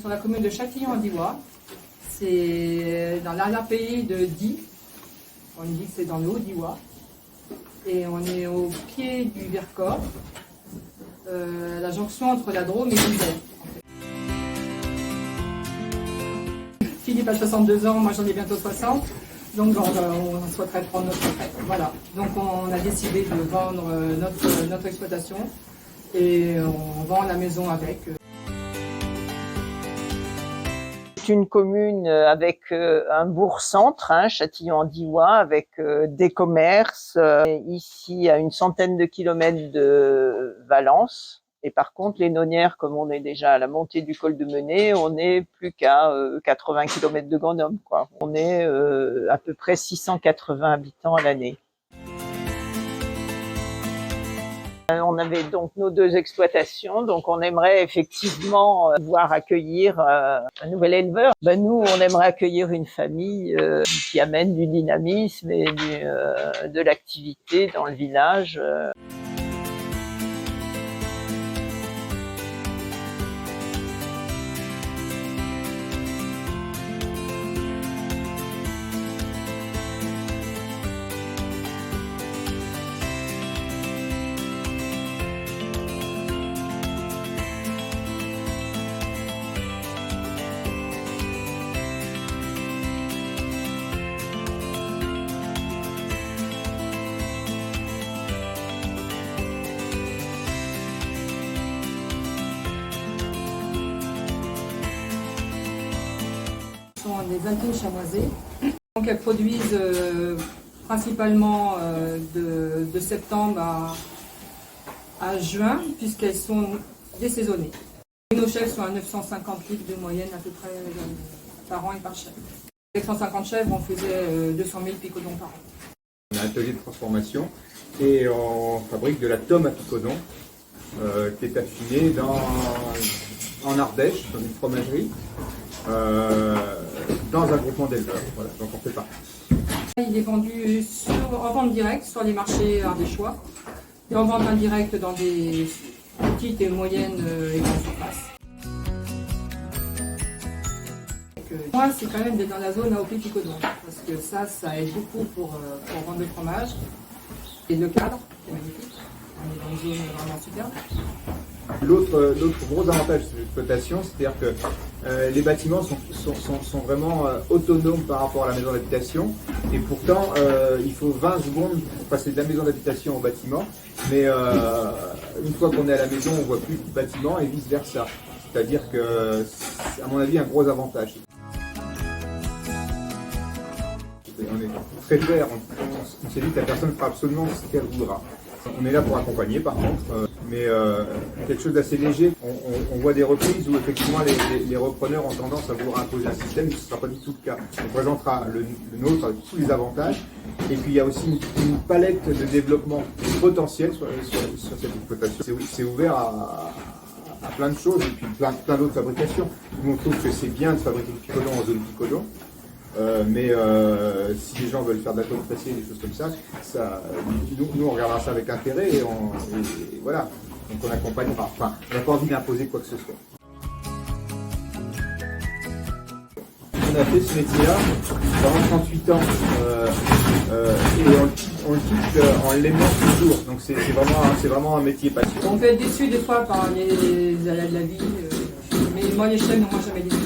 sur la commune de Châtillon-en-Diois. C'est dans l'arrière-pays de Die. On dit que c'est dans le Haut-Diois. Et on est au pied du Vercors, la jonction entre la Drôme et l'Isère. Philippe a 62 ans, moi j'en ai bientôt 60. Donc on souhaiterait prendre notre retraite. Voilà. Donc on a décidé de vendre notre exploitation et on vend la maison avec. C'est une commune avec un bourg-centre, hein, Châtillon-en-Diois, avec des commerces, ici à une centaine de kilomètres de Valence. Et par contre, les Nonières, comme on est déjà à la montée du col de Menet, on n'est plus qu'à 80 kilomètres de Grenoble, quoi. On est à peu près 680 habitants à l'année. On avait donc nos deux exploitations, donc on aimerait effectivement pouvoir accueillir un nouvel éleveur. Nous, on aimerait accueillir une famille qui amène du dynamisme et de l'activité dans le village. Sont des altines chamoisées. Donc elles produisent principalement de septembre à juin, puisqu'elles sont désaisonnées. Nos chèvres sont à 950 litres de moyenne à peu près par an et par chèvre. Avec 150 chèvres, on faisait 200 000 picodons par an. On a un atelier de transformation et on fabrique de la tome à picodon qui est affinée en Ardèche, dans une fromagerie. Dans un groupement d'éleveurs, voilà, donc on fait partie. Il est vendu en vente directe sur les marchés ardéchois et en vente indirecte dans des petites et moyennes et grandes surfaces. Moi, c'est quand même d'être dans la zone AOP Picodon, parce que ça aide beaucoup pour vendre le fromage. Et le cadre, c'est magnifique, on est dans une zone vraiment superbe. L'autre gros avantage de l'exploitation, c'est-à-dire que les bâtiments sont vraiment autonomes par rapport à la maison d'habitation, et pourtant il faut 20 secondes pour passer de la maison d'habitation au bâtiment, mais une fois qu'on est à la maison, on ne voit plus le bâtiment et vice-versa. C'est-à-dire que c'est à mon avis un gros avantage. On est très clair, on s'est dit que la personne fera absolument ce qu'elle voudra. On est là pour accompagner par contre, mais quelque chose d'assez léger. On voit des reprises où effectivement les repreneurs ont tendance à vouloir imposer un système, mais ce ne sera pas du tout le cas. On présentera le nôtre avec tous les avantages, et puis il y a aussi une palette de développement potentiel sur cette exploitation. C'est ouvert à plein de choses, et puis plein d'autres fabrications. Nous on trouve que c'est bien de fabriquer du picodon en zone picodon. Mais si les gens veulent faire de la tome pressée, des choses comme ça, nous on regardera ça avec intérêt et voilà, donc on accompagnera. Enfin, on n'a pas envie d'imposer quoi que ce soit. On a fait ce métier-là pendant 38 ans et on le quitte en l'aimant toujours. Donc c'est vraiment un métier passion. On peut être déçu des fois par les aléas de la vie, mais moi les chèvres n'ont jamais déçu.